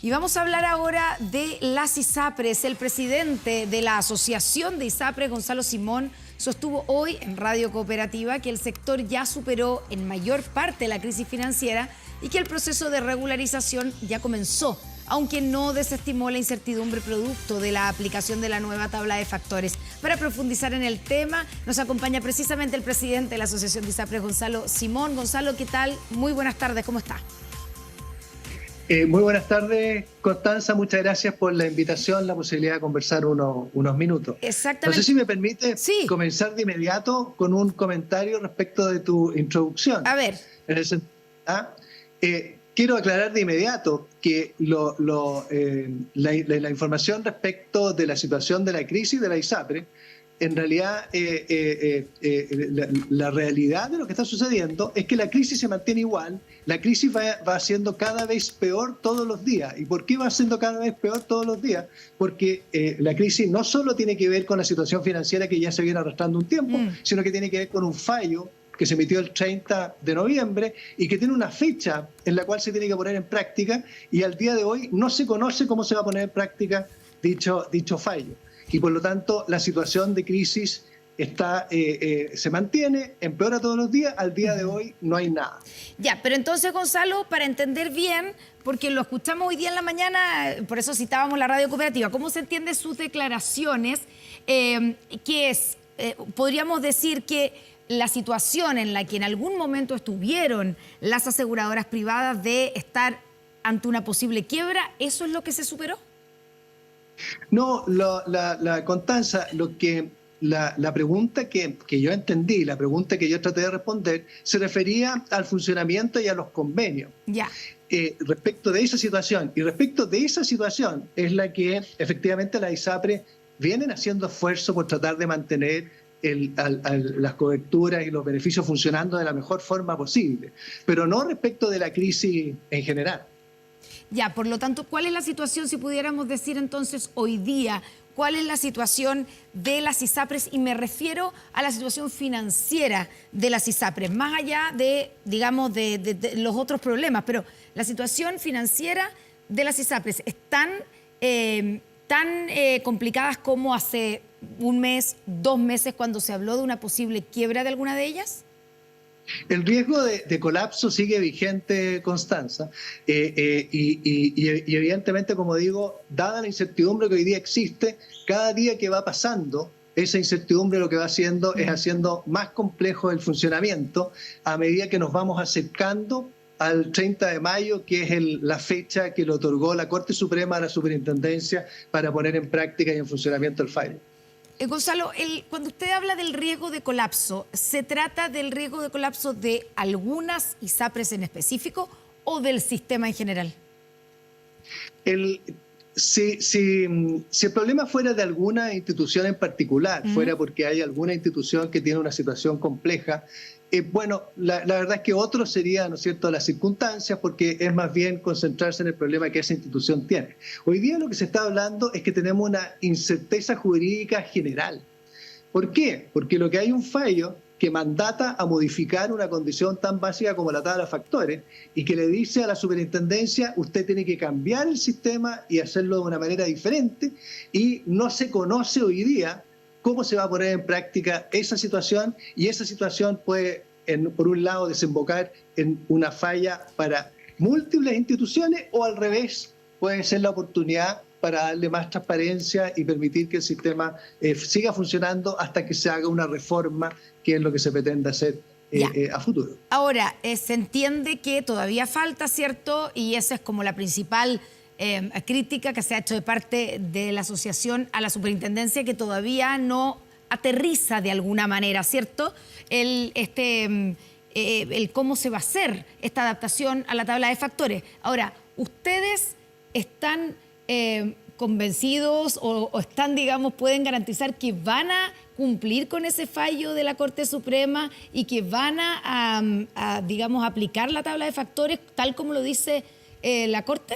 Y vamos a hablar ahora de las ISAPRES. El presidente de la Asociación de ISAPRES, Gonzalo Simón, sostuvo hoy en Radio Cooperativa que el sector ya superó en mayor parte la crisis financiera y que el proceso de regularización ya comenzó, aunque no desestimó la incertidumbre producto de la aplicación de la nueva tabla de factores. Para profundizar en el tema, nos acompaña precisamente el presidente de la Asociación de ISAPRES, Gonzalo Simón. Gonzalo, ¿qué tal? Muy buenas tardes, ¿cómo está? Muy buenas tardes, Constanza. Muchas gracias por la invitación, la posibilidad de conversar unos minutos. Exactamente. No sé si me permite Sí. comenzar de inmediato con un comentario respecto de tu introducción. A ver. Quiero aclarar de inmediato que la información respecto de la situación de la crisis de la ISAPRE, en realidad la realidad de lo que está sucediendo es que la crisis se mantiene igual, la crisis va siendo cada vez peor todos los días. ¿Y por qué va siendo cada vez peor todos los días? Porque la crisis no solo tiene que ver con la situación financiera que ya se viene arrastrando un tiempo, sino que tiene que ver con un fallo que se emitió el 30 de noviembre y que tiene una fecha en la cual se tiene que poner en práctica, y al día de hoy no se conoce cómo se va a poner en práctica dicho fallo. Y por lo tanto la situación de crisis se mantiene, empeora todos los días, al día de hoy no hay nada. Ya, pero entonces, Gonzalo, para entender bien, porque lo escuchamos hoy día en la mañana, por eso citábamos la Radio Cooperativa, ¿cómo se entienden sus declaraciones? Podríamos decir que la situación en la que en algún momento estuvieron las aseguradoras privadas de estar ante una posible quiebra, ¿eso es lo que se superó? No, Constanza, la pregunta que yo entendí, la pregunta que yo traté de responder, se refería al funcionamiento y a los convenios. Ya. Respecto de esa situación, y respecto de esa situación es la que efectivamente las ISAPRES vienen haciendo esfuerzo por tratar de mantener las coberturas y los beneficios funcionando de la mejor forma posible, pero no respecto de la crisis en general. Ya, por lo tanto, ¿cuál es la situación, si pudiéramos decir entonces hoy día, cuál es la situación de las ISAPRES? Y me refiero a la situación financiera de las ISAPRES, más allá de, digamos, de los otros problemas, pero la situación financiera de las ISAPRES, ¿están tan complicadas como hace un mes, 2 meses, cuando se habló de una posible quiebra de alguna de ellas? El riesgo de colapso sigue vigente, Constanza, y evidentemente, como digo, dada la incertidumbre que hoy día existe, cada día que va pasando, esa incertidumbre lo que va haciendo es haciendo más complejo el funcionamiento a medida que nos vamos acercando al 30 de mayo, que es la fecha que le otorgó la Corte Suprema a la Superintendencia para poner en práctica y en funcionamiento el fallo. Gonzalo, cuando usted habla del riesgo de colapso, ¿se trata del riesgo de colapso de algunas ISAPRES en específico o del sistema en general? Si el problema fuera de alguna institución en particular, fuera porque hay alguna institución que tiene una situación compleja, bueno, la verdad es que otro sería, ¿no es cierto?, las circunstancias, porque es más bien concentrarse en el problema que esa institución tiene. Hoy día lo que se está hablando es que tenemos una incerteza jurídica general. ¿Por qué? Porque lo que hay un fallo que mandata a modificar una condición tan básica como la tabla de factores y que le dice a la superintendencia: usted tiene que cambiar el sistema y hacerlo de una manera diferente, y no se conoce hoy día cómo se va a poner en práctica esa situación, y esa situación puede, por un lado, desembocar en una falla para múltiples instituciones, o al revés, puede ser la oportunidad para darle más transparencia y permitir que el sistema siga funcionando hasta que se haga una reforma, que es lo que se pretende hacer a futuro. Ahora, se entiende que todavía falta, ¿cierto? Y esa es como la principal crítica que se ha hecho de parte de la asociación a la superintendencia, que todavía no aterriza de alguna manera, ¿cierto? El cómo se va a hacer esta adaptación a la tabla de factores. Ahora, ¿ustedes están convencidos o están, digamos, pueden garantizar que van a cumplir con ese fallo de la Corte Suprema y que van a digamos, aplicar la tabla de factores tal como lo dice la Corte?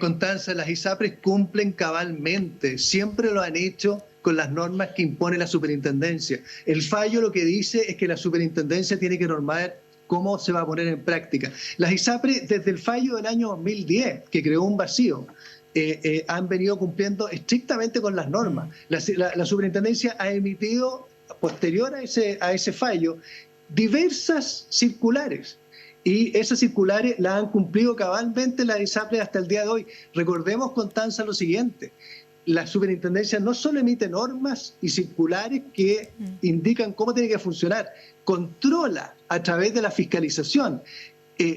Constanza, las ISAPRES cumplen cabalmente, siempre lo han hecho con las normas que impone la superintendencia. El fallo lo que dice es que la superintendencia tiene que normar cómo se va a poner en práctica. Las ISAPRE, desde el fallo del año 2010, que creó un vacío, han venido cumpliendo estrictamente con las normas. La superintendencia ha emitido, posterior a ese fallo, diversas circulares. Y esas circulares las han cumplido cabalmente las ISAPRE hasta el día de hoy. Recordemos, Constanza, lo siguiente. La superintendencia no solo emite normas y circulares que indican cómo tiene que funcionar, controla a través de la fiscalización.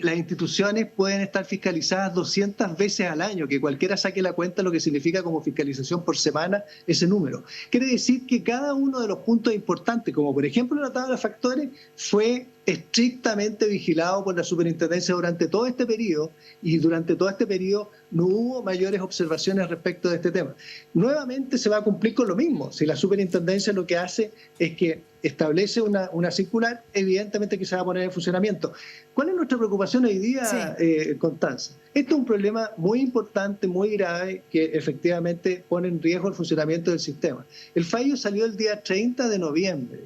Las instituciones pueden estar fiscalizadas 200 veces al año, que cualquiera saque la cuenta lo que significa como fiscalización por semana ese número. Quiere decir que cada uno de los puntos importantes, como por ejemplo la tabla de factores, fue estrictamente vigilado por la superintendencia durante todo este periodo, y durante todo este periodo no hubo mayores observaciones respecto de este tema. Nuevamente se va a cumplir con lo mismo. Si la superintendencia lo que hace es que establece una circular, evidentemente que se va a poner en funcionamiento. ¿Cuál es nuestra preocupación hoy día, Constanza? Esto es un problema muy importante, muy grave, que efectivamente pone en riesgo el funcionamiento del sistema. El fallo salió el día 30 de noviembre.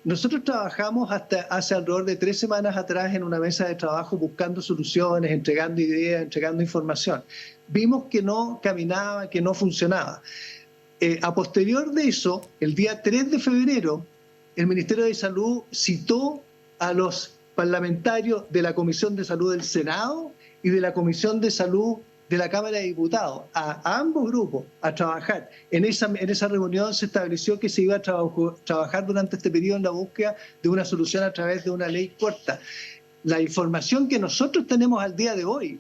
Nosotros trabajamos hasta hace alrededor de 3 semanas atrás en una mesa de trabajo buscando soluciones, entregando ideas, entregando información. Vimos que no caminaba, que no funcionaba. A posterior de eso, el día 3 de febrero, el Ministerio de Salud citó a los parlamentarios de la Comisión de Salud del Senado y de la Comisión de Salud de la Cámara de Diputados, a ambos grupos, a trabajar. En esa reunión se estableció que se iba a trabajar durante este periodo en la búsqueda de una solución a través de una ley corta. La información que nosotros tenemos al día de hoy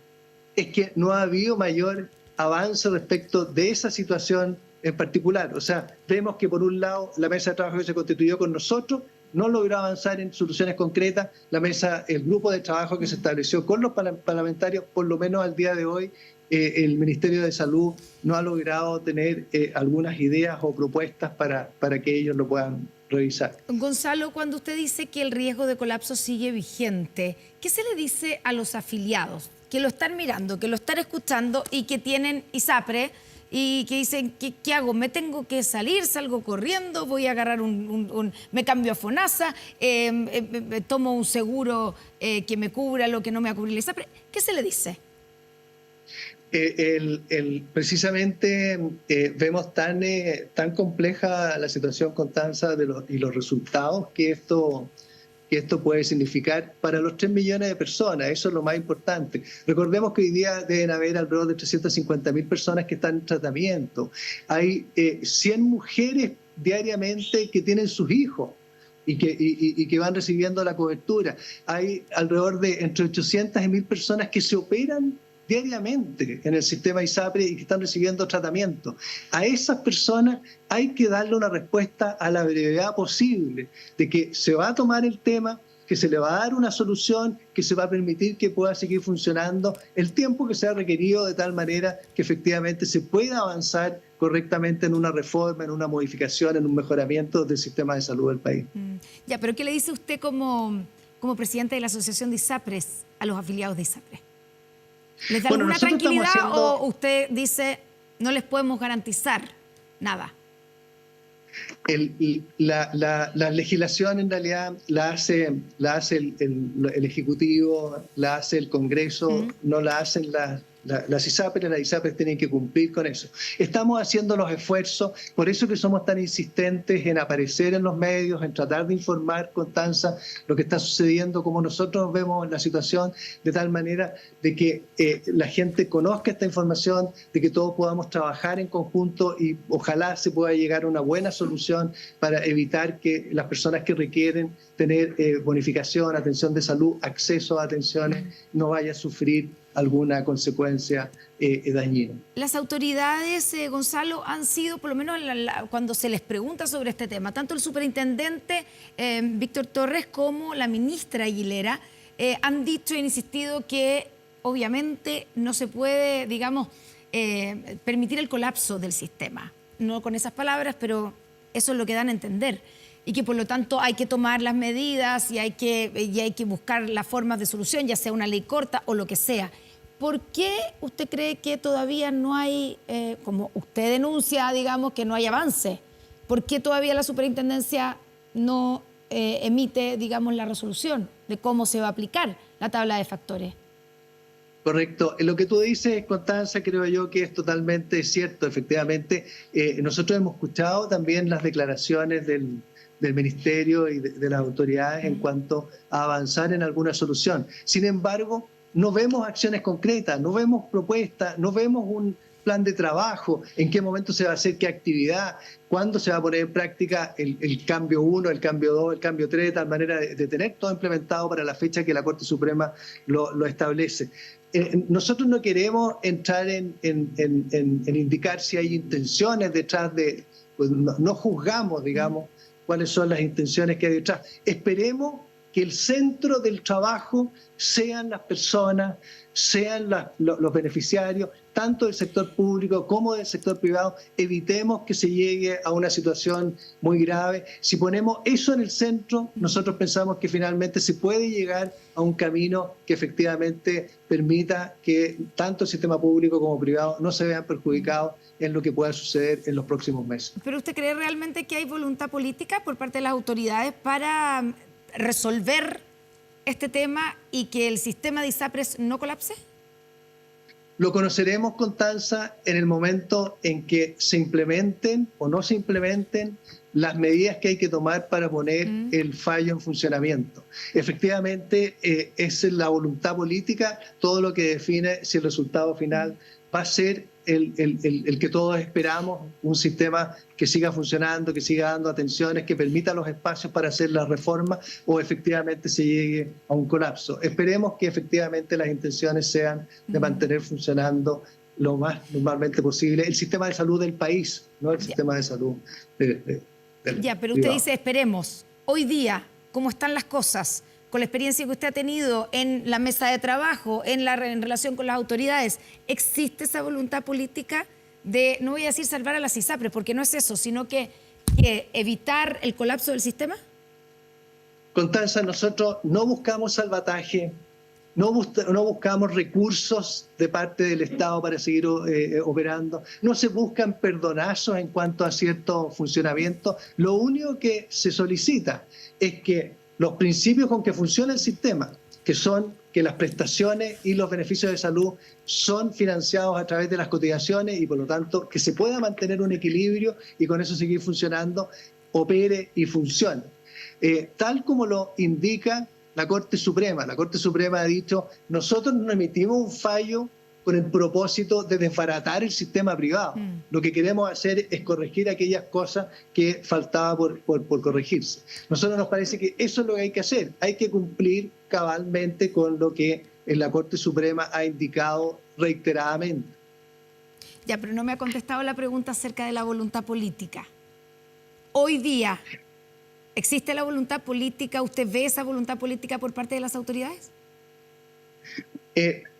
es que no ha habido mayor avance respecto de esa situación en particular. O sea, vemos que por un lado la mesa de trabajo que se constituyó con nosotros no logró avanzar en soluciones concretas. El grupo de trabajo que se estableció con los parlamentarios, por lo menos al día de hoy, el Ministerio de Salud no ha logrado tener algunas ideas o propuestas para que ellos lo puedan revisar. Gonzalo, cuando usted dice que el riesgo de colapso sigue vigente, ¿qué se le dice a los afiliados que lo están mirando, que lo están escuchando y que tienen ISAPRE y que dicen, ¿qué hago? ¿Me tengo que salir? ¿Salgo corriendo? ¿Voy a agarrar me cambio a FONASA? ¿Tomo un seguro que me cubra lo que no me va a cubrir la ISAPRE? ¿Qué se le dice? Precisamente vemos tan compleja la situación, Constanza, y los resultados que esto puede significar para los 3 millones de personas. Eso es lo más importante. Recordemos que hoy día deben haber alrededor de 350.000 personas que están en tratamiento. Hay 100 mujeres diariamente que tienen sus hijos y que van recibiendo la cobertura. Hay alrededor de entre 800 y 1.000 personas que se operan diariamente en el sistema ISAPRE y que están recibiendo tratamiento. A esas personas hay que darle una respuesta a la brevedad posible, de que se va a tomar el tema, que se le va a dar una solución, que se va a permitir que pueda seguir funcionando el tiempo que sea requerido, de tal manera que efectivamente se pueda avanzar correctamente en una reforma, en una modificación, en un mejoramiento del sistema de salud del país. Ya, pero ¿qué le dice usted como presidente de la Asociación de ISAPRES a los afiliados de ISAPRE? ¿Les da alguna tranquilidad o usted dice no les podemos garantizar nada? La legislación en realidad la hace el Ejecutivo, la hace el Congreso, no la hacen las ISAPRES. Las ISAPRES tienen que cumplir con eso. Estamos haciendo los esfuerzos, por eso que somos tan insistentes en aparecer en los medios, en tratar de informar, Constanza, lo que está sucediendo, como nosotros vemos la situación, de tal manera de que la gente conozca esta información, de que todos podamos trabajar en conjunto y ojalá se pueda llegar a una buena solución para evitar que las personas que requieren tener bonificación, atención de salud, acceso a atenciones, no vaya a sufrir alguna consecuencia dañina. Las autoridades, Gonzalo, han sido, por lo menos cuando se les pregunta sobre este tema, tanto el superintendente Víctor Torres como la ministra Aguilera han dicho e insistido que obviamente no se puede, digamos, permitir el colapso del sistema. No con esas palabras, pero eso es lo que dan a entender. Y que por lo tanto hay que tomar las medidas y hay que buscar las formas de solución, ya sea una ley corta o lo que sea. ¿Por qué usted cree que todavía no hay, como usted denuncia, digamos, que no hay avance? ¿Por qué todavía la superintendencia no emite, digamos, la resolución? de cómo se va a aplicar la tabla de factores. Correcto. Lo que tú dices, Constanza, creo yo que es totalmente cierto. Efectivamente, nosotros hemos escuchado también las declaraciones del Ministerio y de las autoridades en cuanto a avanzar en alguna solución. Sin embargo, no vemos acciones concretas, no vemos propuestas, no vemos un plan de trabajo, en qué momento se va a hacer qué actividad, cuándo se va a poner en práctica el cambio 1, el cambio 2, el cambio 3, de tal manera de tener todo implementado para la fecha que la Corte Suprema lo establece. Nosotros no queremos entrar en indicar si hay intenciones detrás de... Pues no juzgamos, digamos, cuáles son las intenciones que hay detrás. Esperemos que el centro del trabajo sean las personas, sean los beneficiarios, tanto del sector público como del sector privado. Evitemos que se llegue a una situación muy grave. Si ponemos eso en el centro, nosotros pensamos que finalmente se puede llegar a un camino que efectivamente permita que tanto el sistema público como privado no se vean perjudicados en lo que pueda suceder en los próximos meses. ¿Pero usted cree realmente que hay voluntad política por parte de las autoridades para resolver este tema y que el sistema de ISAPRES no colapse? Lo conoceremos, Constanza, en el momento en que se implementen o no se implementen las medidas que hay que tomar para poner el fallo en funcionamiento. Efectivamente, es la voluntad política todo lo que define si el resultado final va a ser el que todos esperamos, un sistema que siga funcionando, que siga dando atenciones, que permita los espacios para hacer la reforma, o efectivamente se llegue a un colapso. Esperemos que efectivamente las intenciones sean de mantener funcionando lo más normalmente posible el sistema de salud del país, no el sistema de salud del pero usted privado. dice esperemos. Hoy día, ¿cómo están las cosas? Con la experiencia que usted ha tenido en la mesa de trabajo, en relación con las autoridades, ¿existe esa voluntad política de, no voy a decir salvar a las ISAPRES, porque no es eso, sino que evitar el colapso del sistema? Constanza, nosotros no buscamos salvataje, no buscamos recursos de parte del Estado para seguir operando, no se buscan perdonazos en cuanto a cierto funcionamiento. Lo único que se solicita es que los principios con que funciona el sistema, que son que las prestaciones y los beneficios de salud son financiados a través de las cotizaciones y por lo tanto que se pueda mantener un equilibrio y con eso seguir funcionando, opere y funcione. Tal como lo indica la Corte Suprema. La Corte Suprema ha dicho, nosotros no emitimos un fallo con el propósito de desbaratar el sistema privado. Lo que queremos hacer es corregir aquellas cosas que faltaba por corregirse. Nosotros nos parece que eso es lo que hay que hacer. Hay que cumplir cabalmente con lo que la Corte Suprema ha indicado reiteradamente. Ya, pero no me ha contestado la pregunta acerca de la voluntad política. Hoy día, ¿existe la voluntad política? ¿Usted ve esa voluntad política por parte de las autoridades?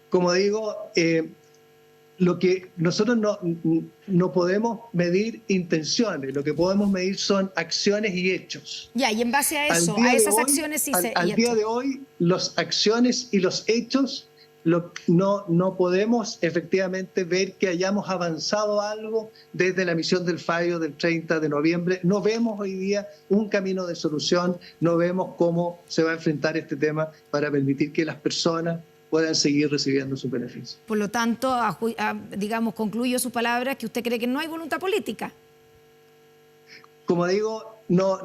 Como digo, lo que nosotros no podemos medir intenciones, lo que podemos medir son acciones y hechos. Ya, y en base a eso, a esas acciones al día de hoy, las acciones y los hechos, no podemos efectivamente ver que hayamos avanzado algo desde la emisión del fallo del 30 de noviembre. No vemos hoy día un camino de solución, no vemos cómo se va a enfrentar este tema para permitir que las personas puedan seguir recibiendo sus beneficios. Por lo tanto, digamos, concluyo su palabra que usted cree que no hay voluntad política. Como digo, lo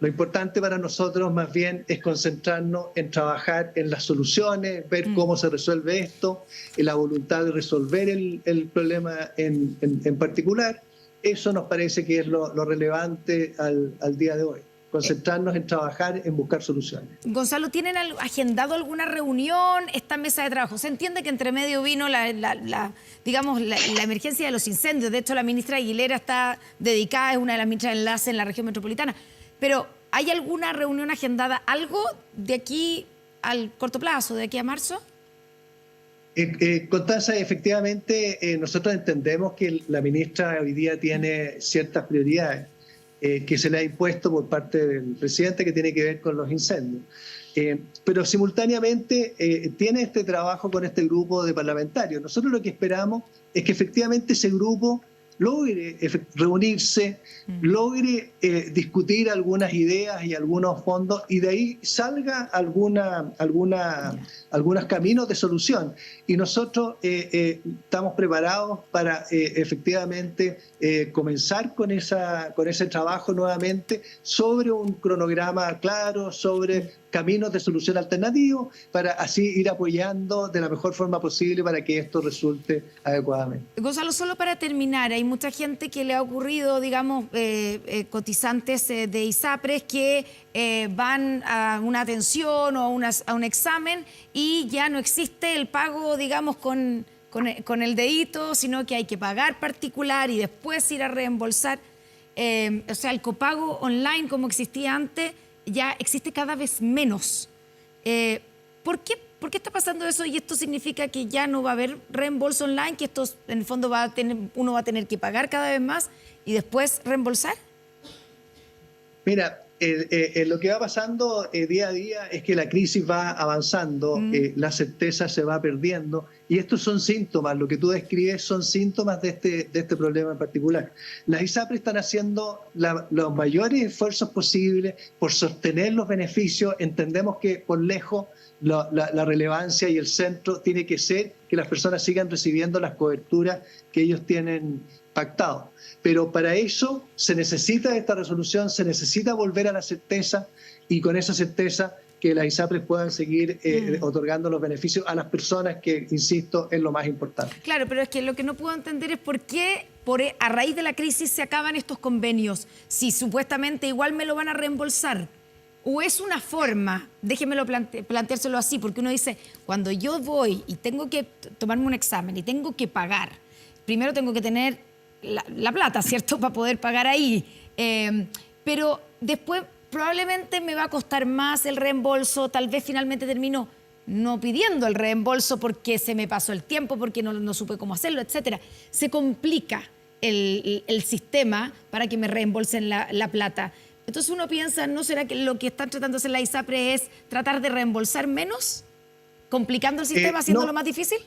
importante para nosotros más bien es concentrarnos en trabajar en las soluciones, ver cómo se resuelve esto, en la voluntad de resolver el problema en particular. Eso nos parece que es lo relevante al día de hoy. Concentrarnos en trabajar, en buscar soluciones. Gonzalo, ¿tienen agendado alguna reunión, esta mesa de trabajo? Se entiende que entre medio vino la emergencia de los incendios. De hecho, la ministra Aguilera está dedicada, es una de las ministras de enlace en la región metropolitana. Pero, ¿hay alguna reunión agendada, algo de aquí al corto plazo, de aquí a marzo? Constanza, efectivamente, nosotros entendemos que la ministra hoy día tiene ciertas prioridades que se le ha impuesto por parte del presidente que tiene que ver con los incendios. Pero simultáneamente tiene este trabajo con este grupo de parlamentarios. Nosotros lo que esperamos es que efectivamente ese grupo logre reunirse, logre discutir algunas ideas y algunos fondos, y de ahí salga algunos caminos de solución. Y nosotros estamos preparados para efectivamente comenzar con ese trabajo nuevamente sobre un cronograma claro, sobre caminos de solución alternativos, para así ir apoyando de la mejor forma posible para que esto resulte adecuadamente. Gonzalo, solo para terminar, hay mucha gente que le ha ocurrido, digamos, cotizantes de ISAPRES que van a una atención o a un examen y ya no existe el pago, digamos, con el dedito, sino que hay que pagar particular y después ir a reembolsar. O sea, el copago online como existía antes ya existe cada vez menos. ¿Por qué está pasando eso? Y esto significa que ya no va a haber reembolso online, que esto en el fondo uno va a tener que pagar cada vez más y después reembolsar. Mira, lo que va pasando día a día es que la crisis va avanzando, la certeza se va perdiendo, y estos son síntomas, lo que tú describes son síntomas de este problema en particular. Las ISAPRES están haciendo los mayores esfuerzos posibles por sostener los beneficios. Entendemos que por lejos la relevancia y el centro tiene que ser que las personas sigan recibiendo las coberturas que ellos tienen pactado. Pero para eso se necesita esta resolución, se necesita volver a la certeza, y con esa certeza que las ISAPRES puedan seguir otorgando los beneficios a las personas, que, insisto, es lo más importante. Claro, pero es que lo que no puedo entender es por qué a raíz de la crisis se acaban estos convenios, si supuestamente igual me lo van a reembolsar. ¿O es una forma, déjenmelo planteárselo así, porque uno dice, cuando yo voy y tengo que tomarme un examen y tengo que pagar, primero tengo que tener la plata, ¿cierto?, para poder pagar ahí. Pero después probablemente me va a costar más el reembolso, tal vez finalmente termino no pidiendo el reembolso porque se me pasó el tiempo, porque no supe cómo hacerlo, etcétera. Se complica el sistema para que me reembolsen la plata. Entonces uno piensa, ¿no será que lo que están tratando de hacer la ISAPRE es tratar de reembolsar menos, complicando el sistema, haciéndolo más difícil?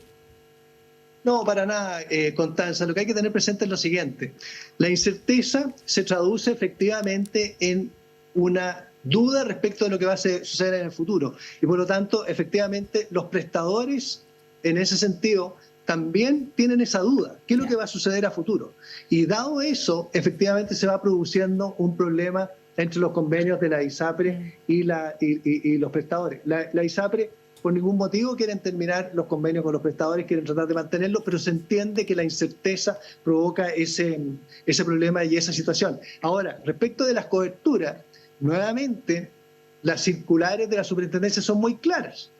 No, para nada, Constanza. Lo que hay que tener presente es lo siguiente. La incerteza se traduce efectivamente en una duda respecto de lo que va a suceder en el futuro. Y por lo tanto, efectivamente, los prestadores, en ese sentido, también tienen esa duda. ¿Qué es lo que va a suceder a futuro? Y dado eso, efectivamente se va produciendo un problema entre los convenios de la ISAPRE y los prestadores. La ISAPRE por ningún motivo quieren terminar los convenios con los prestadores, quieren tratar de mantenerlos, pero se entiende que la incerteza provoca ese problema y esa situación. Ahora, respecto de las coberturas, nuevamente, las circulares de la superintendencia son muy claras.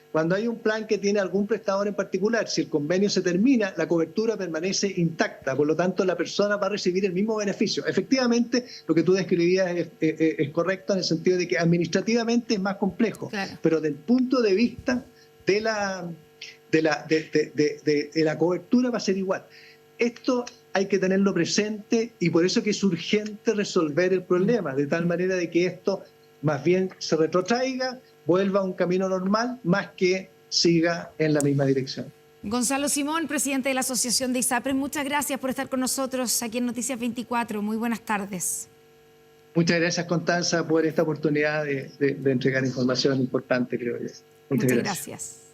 Cuando hay un plan que tiene algún prestador en particular, si el convenio se termina, la cobertura permanece intacta, por lo tanto la persona va a recibir el mismo beneficio. Efectivamente, lo que tú describías es correcto en el sentido de que administrativamente es más complejo, claro, pero desde el punto de vista de la cobertura va a ser igual. Esto hay que tenerlo presente, y por eso que es urgente resolver el problema, de tal manera de que esto más bien se retrotraiga, vuelva a un camino normal, más que siga en la misma dirección. Gonzalo Simón, presidente de la Asociación de ISAPRES, muchas gracias por estar con nosotros aquí en Noticias 24. Muy buenas tardes. Muchas gracias, Constanza, por esta oportunidad de entregar información importante, creo yo. Muchas gracias.